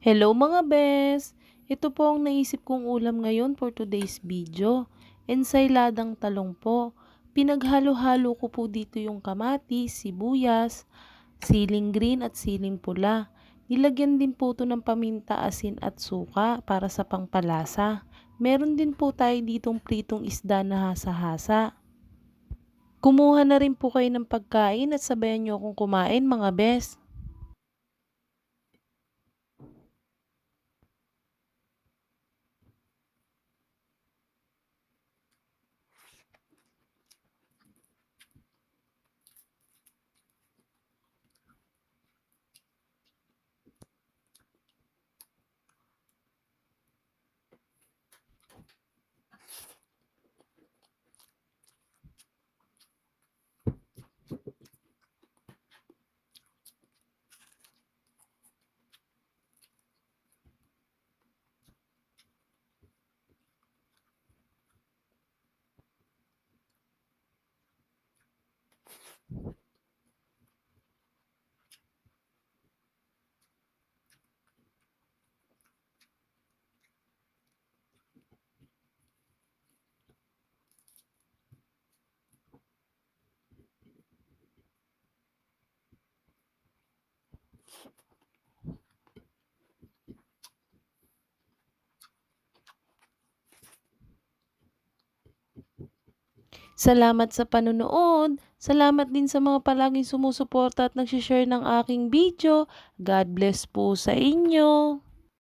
Hello mga bes! Ito po ang naisip kong ulam ngayon for today's video. Ensayladang talong po. Pinaghalo-halo ko po dito yung kamatis, sibuyas, siling green at siling pula. Nilagyan din po ito ng paminta, asin at suka para sa pangpalasa. Meron din po tayo ditong pritong isda na hasa-hasa. Kumuha na rin po kayo ng pagkain at sabayan nyo akong kumain mga bes. Salamat sa panonood. Salamat din sa mga palaging sumusuporta at nagsishare ng aking video. God bless po sa inyo.